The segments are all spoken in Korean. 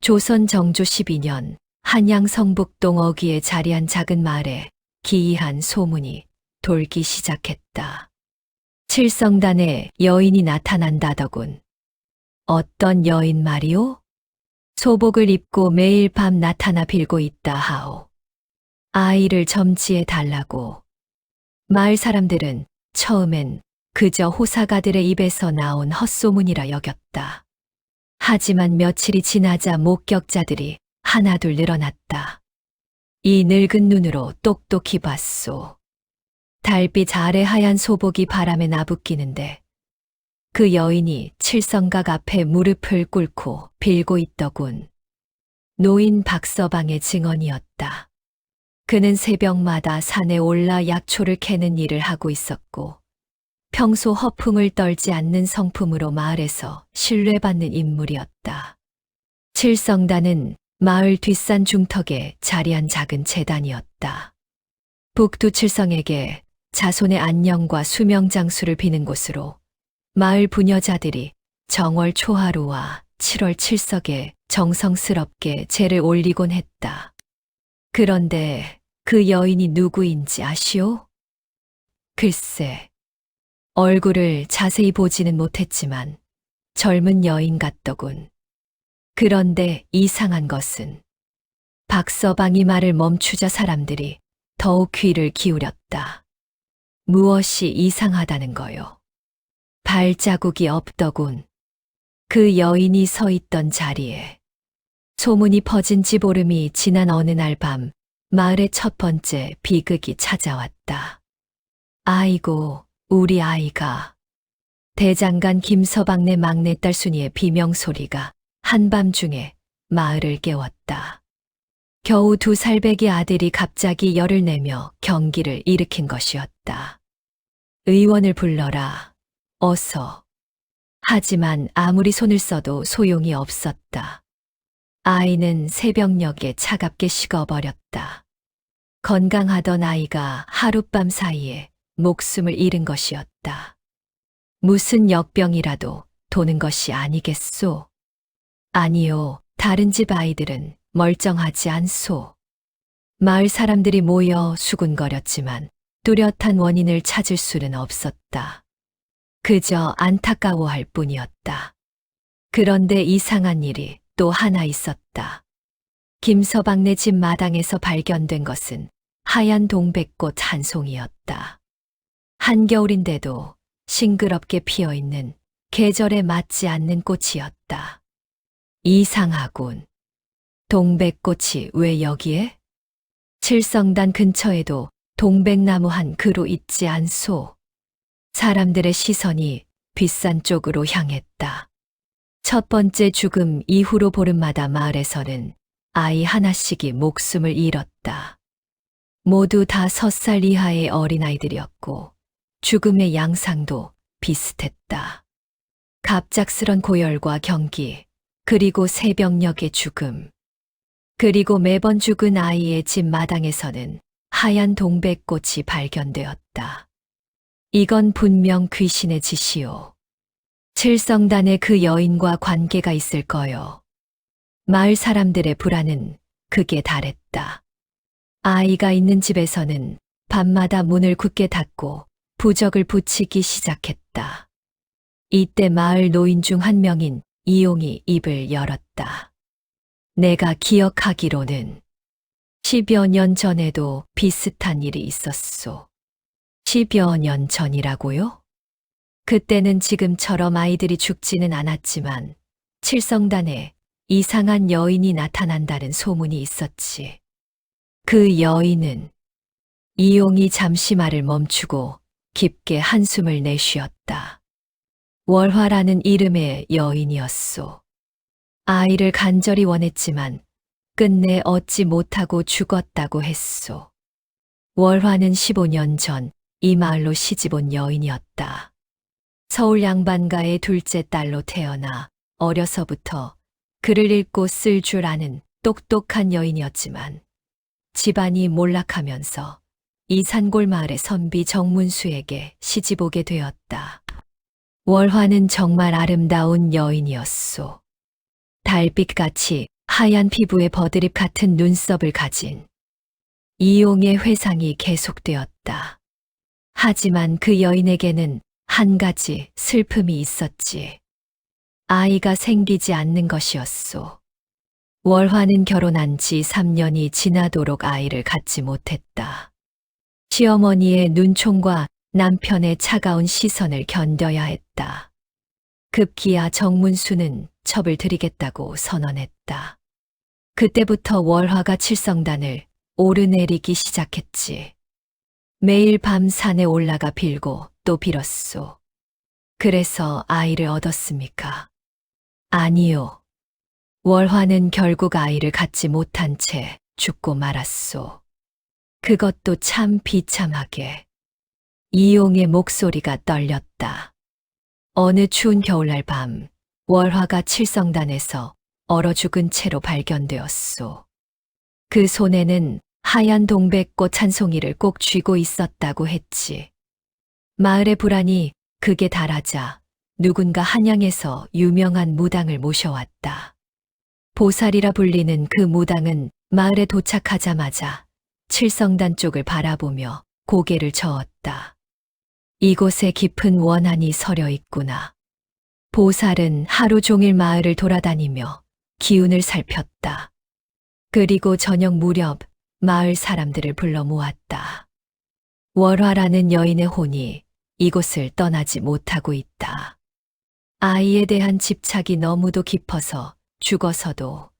조선 정조 12년 한양 성북동 어귀에 자리한 작은 마을에 기이한 소문이 돌기 시작했다. 칠성단에 여인이 나타난다더군. 어떤 여인 말이오? 소복을 입고 매일 밤 나타나 빌고 있다 하오. 아이를 점지해 달라고. 마을 사람들은 처음엔 그저 호사가들의 입에서 나온 헛소문이라 여겼다. 하지만 며칠이 지나자 목격자들이 하나둘 늘어났다. 이 늙은 눈으로 똑똑히 봤소. 달빛 아래 하얀 소복이 바람에 나부끼는데 그 여인이 칠성각 앞에 무릎을 꿇고 빌고 있더군. 노인 박서방의 증언이었다. 그는 새벽마다 산에 올라 약초를 캐는 일을 하고 있었고 평소 허풍을 떨지 않는 성품으로 마을에서 신뢰받는 인물이었다. 칠성단은 마을 뒷산 중턱에 자리한 작은 제단이었다. 북두 칠성에게 자손의 안녕과 수명장수를 비는 곳으로 마을 부녀자들이 정월 초하루와 7월 칠석에 정성스럽게 제를 올리곤 했다. 그런데 그 여인이 누구인지 아시오? 글쎄, 얼굴을 자세히 보지는 못했지만 젊은 여인 같더군. 그런데 이상한 것은 박서방이 말을 멈추자 사람들이 더욱 귀를 기울였다. 무엇이 이상하다는 거요. 발자국이 없더군. 그 여인이 서 있던 자리에. 소문이 퍼진 지 보름이 지난 어느 날 밤 마을의 첫 번째 비극이 찾아왔다. 아이고, 우리 아이가. 대장간 김서방네 막내딸 순이의 비명소리가 한밤중에 마을을 깨웠다. 겨우 2살배기 아들이 갑자기 열을 내며 경기를 일으킨 것이었다. 의원을 불러라. 어서. 하지만 아무리 손을 써도 소용이 없었다. 아이는 새벽녘에 차갑게 식어버렸다. 건강하던 아이가 하룻밤 사이에 목숨을 잃은 것이었다. 무슨 역병이라도 도는 것이 아니겠소? 아니요, 다른 집 아이들은 멀쩡하지 않소. 마을 사람들이 모여 수군거렸지만 뚜렷한 원인을 찾을 수는 없었다. 그저 안타까워할 뿐이었다. 그런데 이상한 일이 또 하나 있었다. 김서방네 집 마당에서 발견된 것은 하얀 동백꽃 한 송이였다. 한겨울인데도 싱그럽게 피어있는 계절에 맞지 않는 꽃이었다. 이상하군. 동백꽃이 왜 여기에? 칠성단 근처에도 동백나무 한 그루 있지 않소. 사람들의 시선이 뒷산 쪽으로 향했다. 첫 번째 죽음 이후로 보름마다 마을에서는 아이 하나씩이 목숨을 잃었다. 모두 다 6살 이하의 어린아이들이었고 죽음의 양상도 비슷했다. 갑작스런 고열과 경기, 그리고 새벽녘의 죽음, 그리고 매번 죽은 아이의 집 마당에서는 하얀 동백꽃이 발견되었다. 이건 분명 귀신의 짓이요. 칠성단에 그 여인과 관계가 있을 거요. 마을 사람들의 불안은 극에 달했다. 아이가 있는 집에서는 밤마다 문을 굳게 닫고 부적을 붙이기 시작했다. 이때 마을 노인 중 한 명인 이용이 입을 열었다. 내가 기억하기로는 10여 년 전에도 비슷한 일이 있었소. 10여 년 전이라고요? 그때는 지금처럼 아이들이 죽지는 않았지만 칠성단에 이상한 여인이 나타난다는 소문이 있었지. 그 여인은 이용이 잠시 말을 멈추고 깊게 한숨을 내쉬었다. 월화라는 이름의 여인이었소. 아이를 간절히 원했지만 끝내 얻지 못하고 죽었다고 했소. 월화는 15년 전 이 마을로 시집온 여인이었다. 서울 양반가의 둘째 딸로 태어나 어려서부터 글을 읽고 쓸 줄 아는 똑똑한 여인이었지만 집안이 몰락하면서 이 산골 마을의 선비 정문수에게 시집오게 되었다. 월화는 정말 아름다운 여인이었소. 달빛같이 하얀 피부에 버드립 같은 눈썹을 가진 이용의 회상이 계속되었다. 하지만 그 여인에게는 한 가지 슬픔이 있었지. 아이가 생기지 않는 것이었소. 월화는 결혼한 지 3년이 지나도록 아이를 갖지 못했다. 시어머니의 눈총과 남편의 차가운 시선을 견뎌야 했다. 급기야 정문수는 첩을 드리겠다고 선언했다. 그때부터 월화가 칠성단을 오르내리기 시작했지. 매일 밤 산에 올라가 빌고 또 빌었소. 그래서 아이를 얻었습니까? 아니요. 월화는 결국 아이를 갖지 못한 채 죽고 말았소. 그것도 참 비참하게. 이용의 목소리가 떨렸다. 어느 추운 겨울날 밤, 월화가 칠성단에서 얼어 죽은 채로 발견되었소. 그 손에는 하얀 동백꽃 한 송이를 꼭 쥐고 있었다고 했지. 마을의 불안이 극에 달하자 누군가 한양에서 유명한 무당을 모셔왔다. 보살이라 불리는 그 무당은 마을에 도착하자마자 칠성단 쪽을 바라보며 고개를 저었다. 이곳에 깊은 원한이 서려 있구나. 보살은 하루 종일 마을을 돌아다니며 기운을 살폈다. 그리고 저녁 무렵 마을 사람들을 불러 모았다. 월화라는 여인의 혼이 이곳을 떠나지 못하고 있다. 아이에 대한 집착이 너무도 깊어서 죽어서도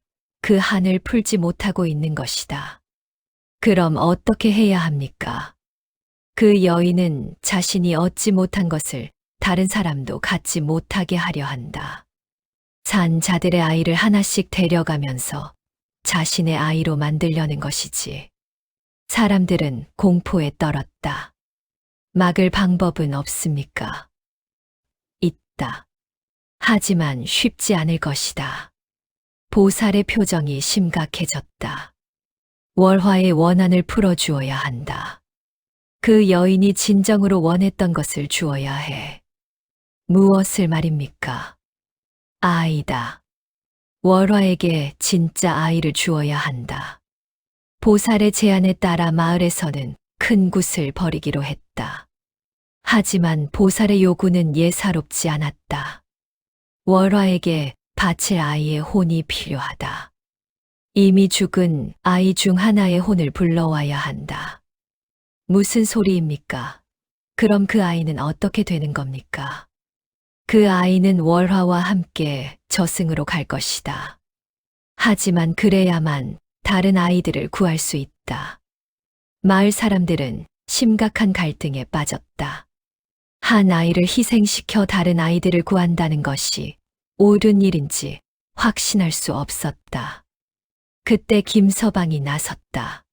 그 한을 풀지 못하고 있는 것이다. 그럼 어떻게 해야 합니까? 그 여인은 자신이 얻지 못한 것을 다른 사람도 갖지 못하게 하려 한다. 산 자들의 아이를 하나씩 데려가면서 자신의 아이로 만들려는 것이지. 사람들은 공포에 떨었다. 막을 방법은 없습니까? 있다. 하지만 쉽지 않을 것이다. 보살의 표정이 심각해졌다. 월화의 원한을 풀어주어야 한다. 그 여인이 진정으로 원했던 것을 주어야 해. 무엇을 말입니까? 아이다. 월화에게 진짜 아이를 주어야 한다. 보살의 제안에 따라 마을에서는 큰 굿을 벌이기로 했다. 하지만 보살의 요구는 예사롭지 않았다. 월화에게 바칠 아이의 혼이 필요하다. 이미 죽은 아이 중 하나의 혼을 불러와야 한다. 무슨 소리입니까? 그럼 그 아이는 어떻게 되는 겁니까? 그 아이는 월화와 함께 저승으로 갈 것이다. 하지만 그래야만 다른 아이들을 구할 수 있다. 마을 사람들은 심각한 갈등에 빠졌다. 한 아이를 희생시켜 다른 아이들을 구한다는 것이 옳은 일인지 확신할 수 없었다. 그때 김서방이 나섰다.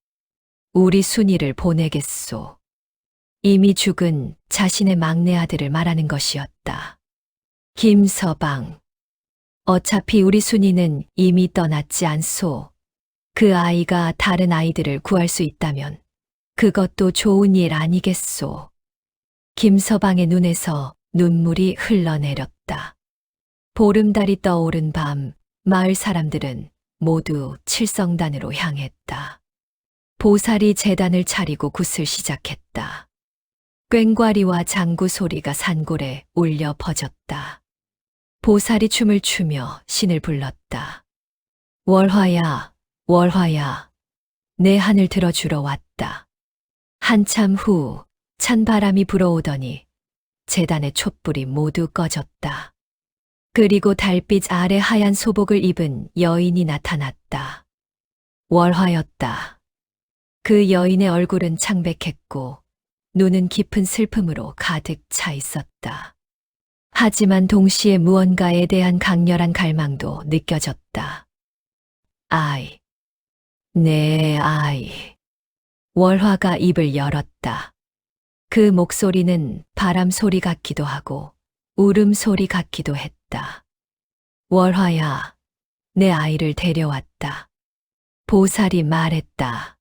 우리 순이를 보내겠소. 이미 죽은 자신의 막내 아들을 말하는 것이었다. 김서방. 어차피 우리 순이는 이미 떠났지 않소. 그 아이가 다른 아이들을 구할 수 있다면 그것도 좋은 일 아니겠소. 김서방의 눈에서 눈물이 흘러내렸다. 보름달이 떠오른 밤, 마을 사람들은 모두 칠성단으로 향했다. 보살이 제단을 차리고 굿을 시작했다. 꽹과리와 장구 소리가 산골에 울려 퍼졌다. 보살이 춤을 추며 신을 불렀다. 월화야, 월화야, 내 한을 들어주러 왔다. 한참 후 찬바람이 불어오더니 제단의 촛불이 모두 꺼졌다. 그리고 달빛 아래 하얀 소복을 입은 여인이 나타났다. 월화였다. 그 여인의 얼굴은 창백했고 눈은 깊은 슬픔으로 가득 차 있었다. 하지만 동시에 무언가에 대한 강렬한 갈망도 느껴졌다. 아이, 내 아이. 월화가 입을 열었다. 그 목소리는 바람 소리 같기도 하고 울음소리 같기도 했다. 월화야, 내 아이를 데려왔다. 보살이 말했다.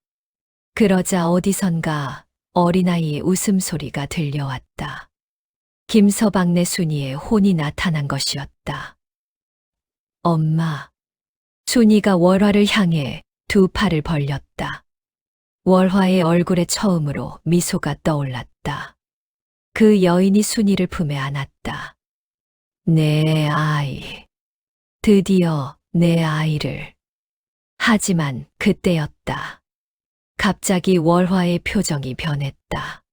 그러자 어디선가 어린아이의 웃음소리가 들려왔다. 김서방네 순이의 혼이 나타난 것이었다. 엄마, 순이가 월화를 향해 두 팔을 벌렸다. 월화의 얼굴에 처음으로 미소가 떠올랐다. 그 여인이 순이를 품에 안았다. 내 아이. 드디어 내 아이를. 하지만 그때였다. 갑자기 월화의 표정이 변했다.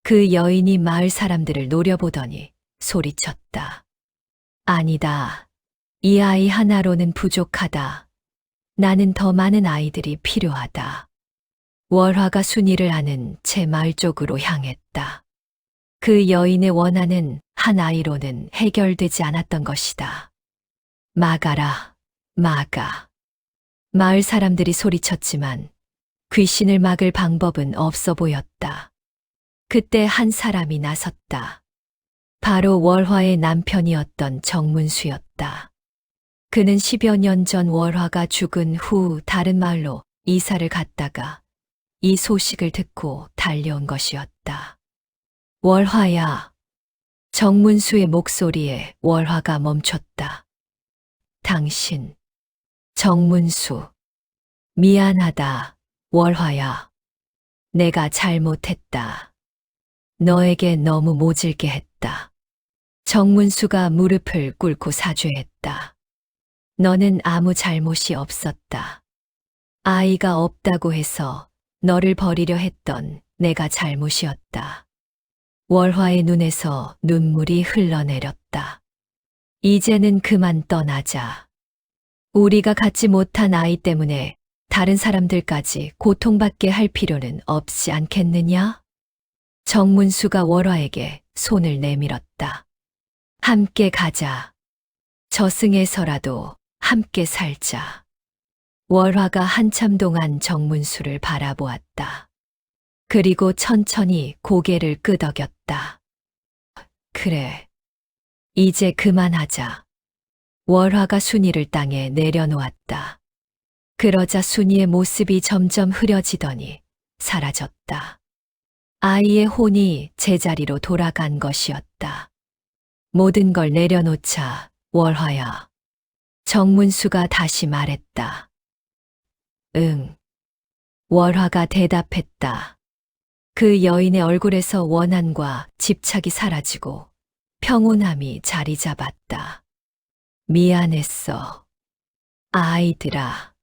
그 여인이 마을 사람들을 노려보더니 소리쳤다. 아니다. 이 아이 하나로는 부족하다. 나는 더 많은 아이들이 필요하다. 월화가 순이를 아는 제 마을 쪽으로 향했다. 그 여인의 원한은 한 아이로는 해결되지 않았던 것이다. 막아라, 막아. 마을 사람들이 소리쳤지만 귀신을 막을 방법은 없어 보였다. 그때 한 사람이 나섰다. 바로 월화의 남편이었던 정문수였다. 그는 10여 년 전 월화가 죽은 후 다른 마을로 이사를 갔다가 이 소식을 듣고 달려온 것이었다. 월화야. 정문수의 목소리에 월화가 멈췄다. 당신. 정문수. 미안하다, 월화야. 내가 잘못했다. 너에게 너무 모질게 했다. 정문수가 무릎을 꿇고 사죄했다. 너는 아무 잘못이 없었다. 아이가 없다고 해서 너를 버리려 했던 내가 잘못이었다. 월화의 눈에서 눈물이 흘러내렸다. 이제는 그만 떠나자. 우리가 갖지 못한 아이 때문에 다른 사람들까지 고통받게 할 필요는 없지 않겠느냐? 정문수가 월화에게 손을 내밀었다. 함께 가자. 저승에서라도 함께 살자. 월화가 한참 동안 정문수를 바라보았다. 그리고 천천히 고개를 끄덕였다. 그래. 이제 그만하자. 월화가 순이를 땅에 내려놓았다. 그러자 순이의 모습이 점점 흐려지더니 사라졌다. 아이의 혼이 제자리로 돌아간 것이었다. 모든 걸 내려놓자, 월화야. 정문수가 다시 말했다. 응. 월화가 대답했다. 그 여인의 얼굴에서 원한과 집착이 사라지고 평온함이 자리 잡았다. 미안했어. 아이들아.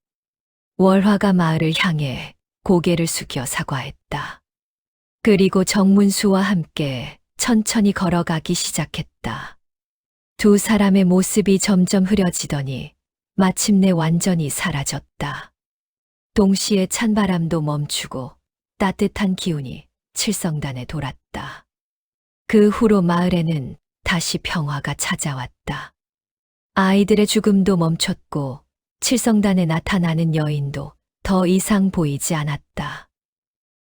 월화가 마을을 향해 고개를 숙여 사과했다. 그리고 정문수와 함께 천천히 걸어가기 시작했다. 두 사람의 모습이 점점 흐려지더니 마침내 완전히 사라졌다. 동시에 찬바람도 멈추고 따뜻한 기운이 칠성단에 돌았다. 그 후로 마을에는 다시 평화가 찾아왔다. 아이들의 죽음도 멈췄고 칠성단에 나타나는 여인도 더 이상 보이지 않았다.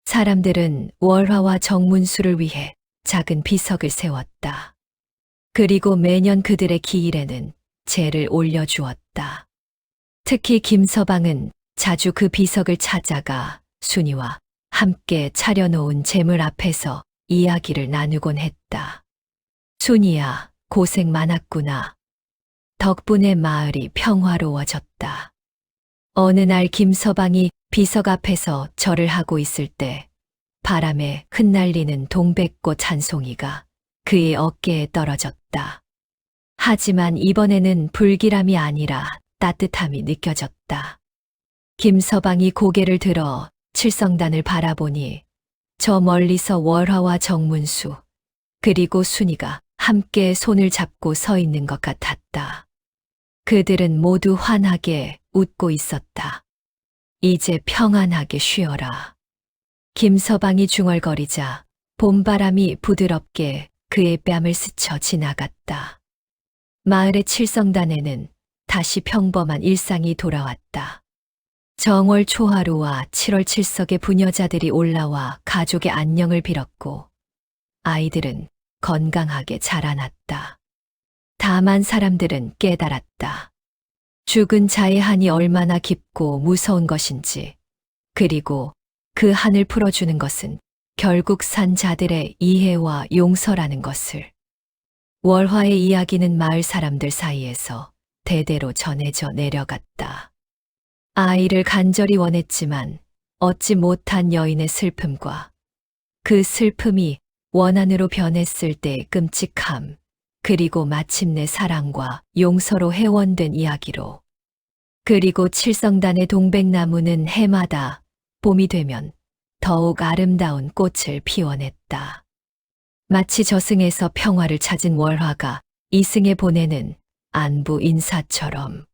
사람들은 월화와 정문수를 위해 작은 비석을 세웠다. 그리고 매년 그들의 기일에는 제를 올려주었다. 특히 김서방은 자주 그 비석을 찾아가 순이와 함께 차려놓은 제물 앞에서 이야기를 나누곤 했다. 순이야, 고생 많았구나. 덕분에 마을이 평화로워졌다. 어느 날 김서방이 비석 앞에서 절을 하고 있을 때 바람에 흩날리는 동백꽃 한 송이가 그의 어깨에 떨어졌다. 하지만 이번에는 불길함이 아니라 따뜻함이 느껴졌다. 김서방이 고개를 들어 칠성단을 바라보니 저 멀리서 월화와 정문수 그리고 순이가 함께 손을 잡고 서 있는 것 같았다. 그들은 모두 환하게 웃고 있었다. 이제 평안하게 쉬어라. 김서방이 중얼거리자 봄바람이 부드럽게 그의 뺨을 스쳐 지나갔다. 마을의 칠성단에는 다시 평범한 일상이 돌아왔다. 정월 초하루와 7월 칠석의 부녀자들이 올라와 가족의 안녕을 빌었고 아이들은 건강하게 자라났다. 다만 사람들은 깨달았다. 죽은 자의 한이 얼마나 깊고 무서운 것인지, 그리고 그 한을 풀어주는 것은 결국 산 자들의 이해와 용서라는 것을. 월화의 이야기는 마을 사람들 사이에서 대대로 전해져 내려갔다. 아이를 간절히 원했지만 얻지 못한 여인의 슬픔과 그 슬픔이 원한으로 변했을 때의 끔찍함, 그리고 마침내 사랑과 용서로 회원된 이야기로. 그리고 칠성단의 동백나무는 해마다 봄이 되면 더욱 아름다운 꽃을 피워냈다. 마치 저승에서 평화를 찾은 월화가 이승에 보내는 안부 인사처럼.